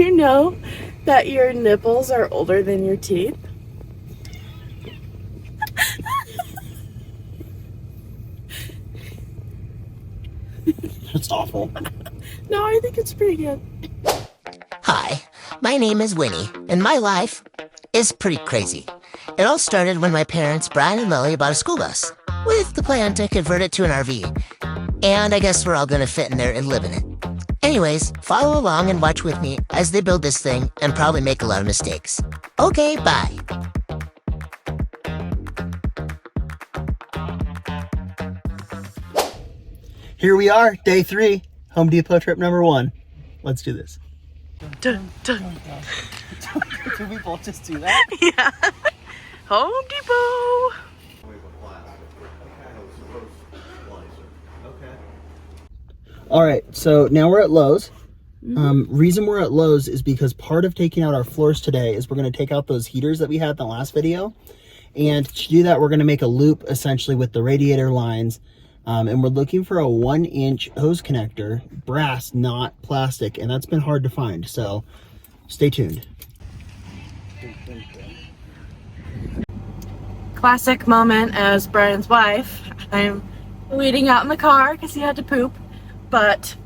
you know that your nipples are older than your teeth? That's awful. No, I think it's pretty good. Hi, my name is Winnie, and my life is pretty crazy. It all started when my parents, Brian and Lily, bought a school bus, with the plan to convert it to an RV. And I guess we're all gonna fit in there and live in it. Anyways, follow along and watch with me as they build this thing and probably make a lot of mistakes. Okay, bye. Here we are, day 3, Home Depot trip number 1. Let's do this. Dun, dun. Do we both just do that? Yeah. Home Depot. All right, so now we're at Lowe's. Reason we're at Lowe's is because part of taking out our floors today is we're going to take out those heaters that we had in the last video. And to do that, we're going to make a loop essentially with the radiator lines. And we're looking for a 1-inch hose connector, brass, not plastic. And that's been hard to find, so stay tuned. Classic moment as Brian's wife. I'm waiting out in the car because he had to poop. But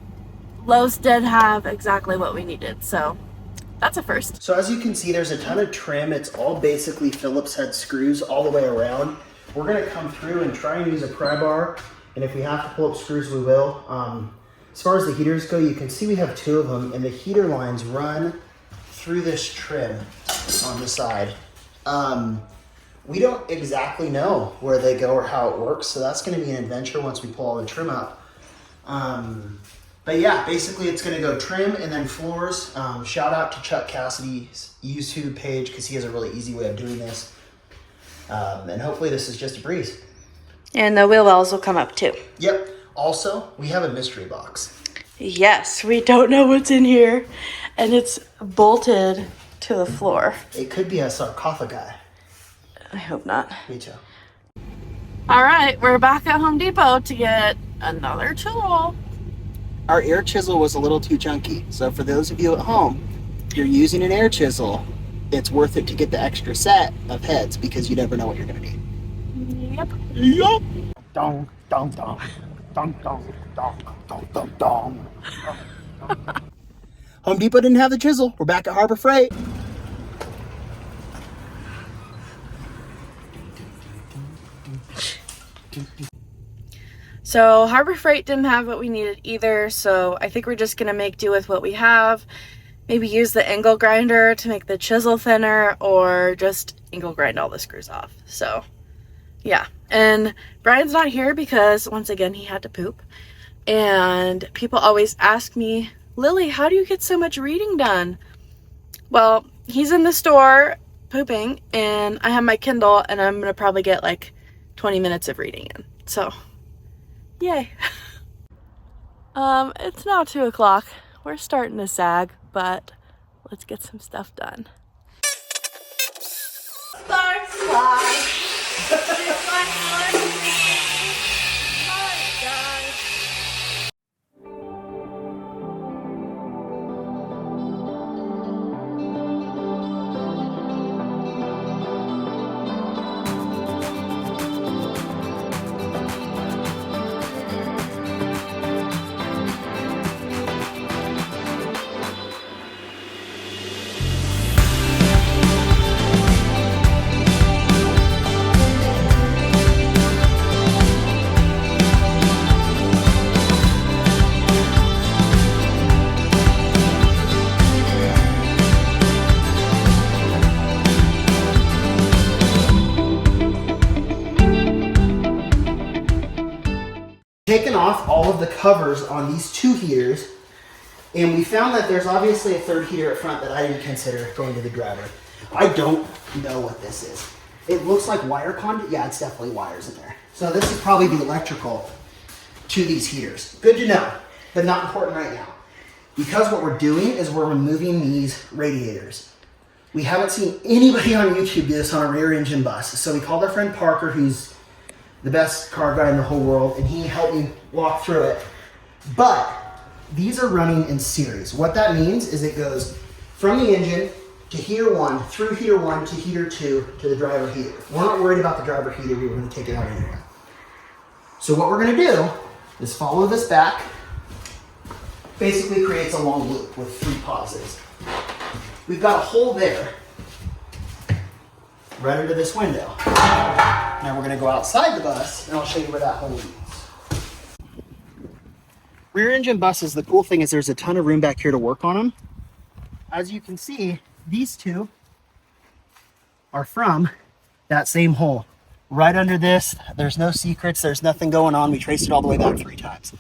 Lowe's did have exactly what we needed, so that's a first. So as you can see, there's a ton of trim. It's all basically Phillips head screws all the way around. We're gonna come through and try and use a pry bar, and if we have to pull up screws, we will. As far as the heaters go, you can see we have 2 of them, and the heater lines run through this trim on the side. We don't exactly know where they go or how it works, so that's gonna be an adventure once we pull all the trim up. But yeah, basically it's going to go trim and then floors. Shout out to Chuck Cassidy's YouTube page because he has a really easy way of doing this. And hopefully this is just a breeze. And the wheel wells will come up too. Yep. Also, we have a mystery box. Yes, we don't know what's in here. And it's bolted to the floor. It could be a sarcophagi. I hope not. Me too. All right, we're back at Home Depot to get another tool. Our air chisel was a little too chunky. So for those of you at home, if you're using an air chisel, it's worth it to get the extra set of heads because you never know what you're going to need. Yep. Yup. Dong, dong, dong. Dong, dong, dong, dong, dong, dong. Home Depot didn't have the chisel. We're back at Harbor Freight. So Harbor Freight didn't have what we needed either, so I think we're just gonna make do with what we have. Maybe use the angle grinder to make the chisel thinner, or just angle grind all the screws off. So yeah, and Brian's not here because once again he had to poop. And people always ask me, Lily, how do you get so much reading done? Well, he's in the store pooping and I have my Kindle and I'm gonna probably get like 20 minutes of reading in. So yay. It's now 2 o'clock. We're starting to sag, but let's get some stuff done. Start slide. Taken off all of the covers on these 2 heaters, and we found that there's obviously a 3rd heater at front that I didn't consider going to the driver. I don't know what this is. It looks like wire conduit. Yeah, it's definitely wires in there. So this is probably the electrical to these heaters. Good to know, but not important right now. Because what we're doing is we're removing these radiators. We haven't seen anybody on YouTube do this on a rear engine bus. So we called our friend Parker, who's the best car guy in the whole world, and he helped me walk through it. But these are running in series. What that means is it goes from the engine to heater 1, through heater 1 to heater 2 to the driver heater. We're not worried about the driver heater. We were going to take it out anyway. So what we're going to do is follow this back. Basically creates a long loop with 3 pauses. We've got a hole there right under this window. Now we're going to go outside the bus and I'll show you where that hole leads. Rear engine buses, the cool thing is there's a ton of room back here to work on them. As you can see, these 2 are from that same hole. Right under this, there's no secrets, there's nothing going on. We traced it all the way back 3 times.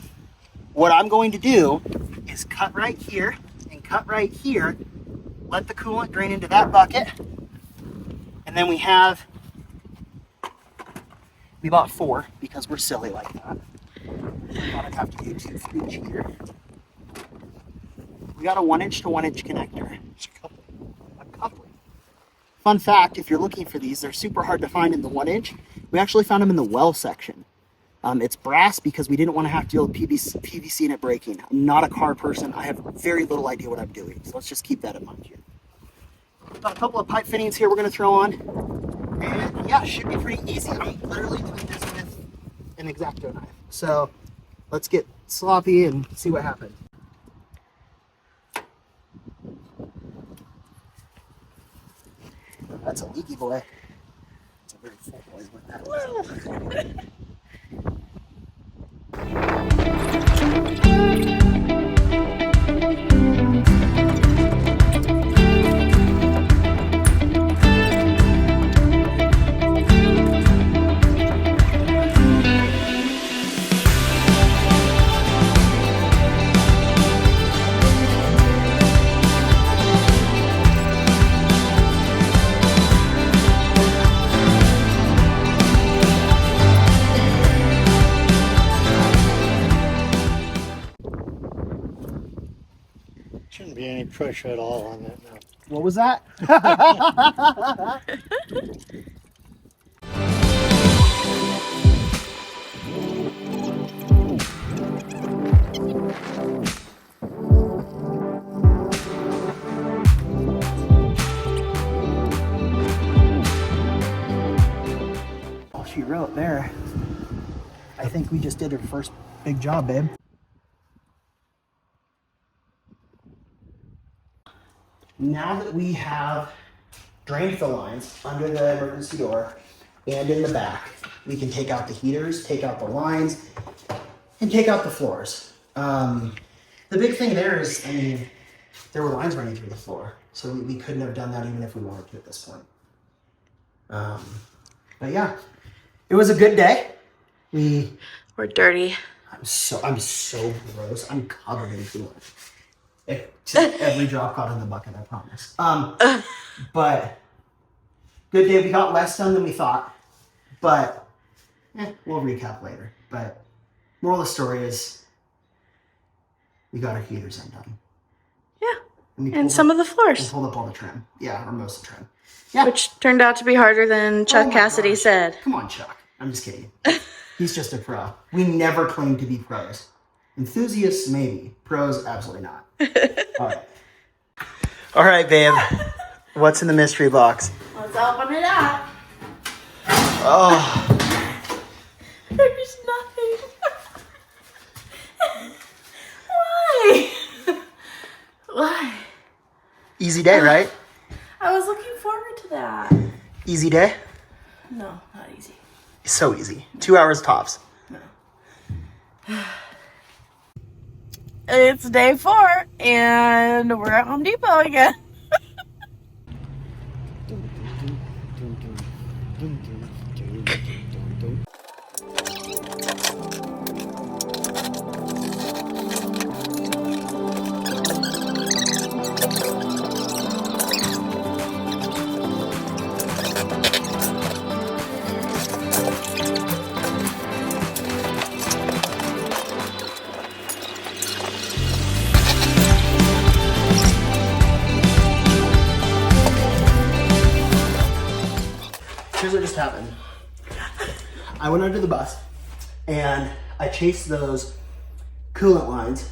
What I'm going to do is cut right here and cut right here, let the coolant drain into that bucket, and then we bought 4 because we're silly like that. I thought I'd have to do 2 for each here. We got a 1-inch to 1-inch connector. A coupling. Fun fact, if you're looking for these, they're super hard to find in the 1-inch. We actually found them in the well section. It's brass because we didn't want to have to deal with PVC and it breaking. I'm not a car person. I have very little idea what I'm doing. So let's just keep that in mind here. Got a couple of pipe fittings here we're going to throw on. And yeah, it should be pretty easy. I'm literally doing this with an X-Acto knife. So let's get sloppy and see what happens. That's a leaky boy. It's a very full boy is what that was. Shouldn't be any pressure at all on that now. What was that? Oh, she wrote there. I think we just did her first big job, babe. Now that we have drained the lines under the emergency door and in the back, we can take out the heaters, take out the lines, and take out the floors. The big thing there is, I mean, there were lines running through the floor, so we couldn't have done that even if we wanted to at this point. But yeah, it was a good day. We're dirty. I'm so gross. I'm covered in coolant. Every drop got in the bucket, I promise. But good day. We got less done than we thought, but we'll recap later. But moral of the story is we got our heaters undone. Yeah, and some of the floors. And pulled up all the trim. Yeah, or most of the trim. Yeah. Which turned out to be harder than Chuck Cassidy said. Come on, Chuck. I'm just kidding. He's just a pro. We never claimed to be pros. Enthusiasts, maybe. Pros, absolutely not. All right. All right, babe. What's in the mystery box? Let's open it up. Oh. There's nothing. Why? Why? Easy day, right? I was looking forward to that. Easy day? No, not easy. So easy. 2 hours tops. No. It's day 4, and we're at Home Depot again. Here's what just happened. I went under the bus and I chased those coolant lines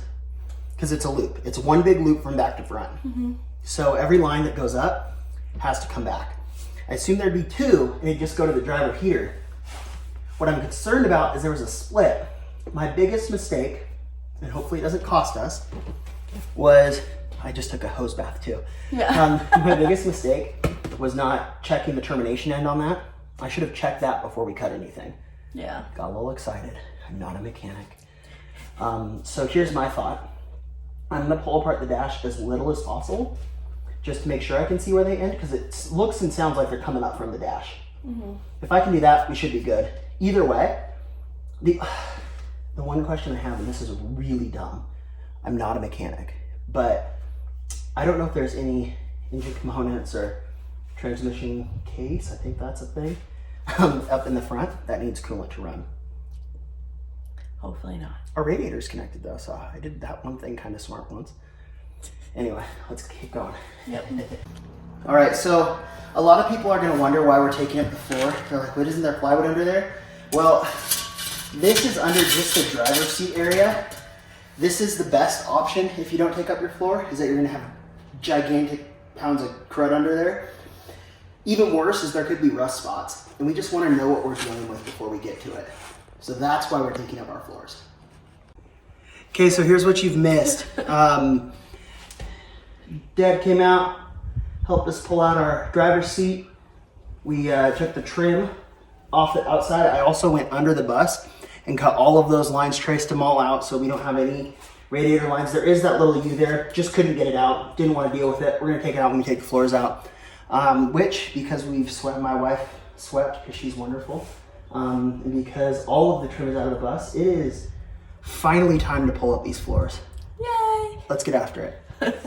because it's a loop. It's one big loop from back to front. So every line that goes up has to come back. I assume there'd be 2 and it'd just go to the driver heater. What I'm concerned about is there was a split. My biggest mistake, and hopefully it doesn't cost us, was, I just took a hose bath too. Yeah. My biggest mistake was not checking the termination end on that. I should have checked that before we cut anything. Yeah. Got a little excited. I'm not a mechanic. So here's my thought. I'm gonna pull apart the dash as little as possible, just to make sure I can see where they end, because it looks and sounds like they're coming up from the dash. If I can do that, we should be good. Either way, the one question I have, and this is really dumb, I'm not a mechanic, but I don't know if there's any engine components or transmission case, I think that's a thing, up in the front that needs coolant to run. Hopefully not. Our radiator's connected though, so I did that one thing kind of smart once. Anyway, let's keep going. Yep. All right, so a lot of people are gonna wonder why we're taking up the floor. They're like, what, isn't there plywood under there? Well, this is under just the driver's seat area. This is the best option if you don't take up your floor, is that you're gonna have gigantic pounds of crud under there. Even worse is there could be rust spots, and we just wanna know what we're dealing with before we get to it. So that's why we're taking up our floors. Okay, so here's what you've missed. Dad came out, helped us pull out our driver's seat. We took the trim off the outside. I also went under the bus and cut all of those lines, traced them all out so we don't have any radiator lines. There is that little U there, just couldn't get it out, didn't want to deal with it. We're gonna take it out when we take the floors out. Which, because we've swept, my wife swept because she's wonderful, and because all of the trim is out of the bus, it is finally time to pull up these floors. Yay! Let's get after it.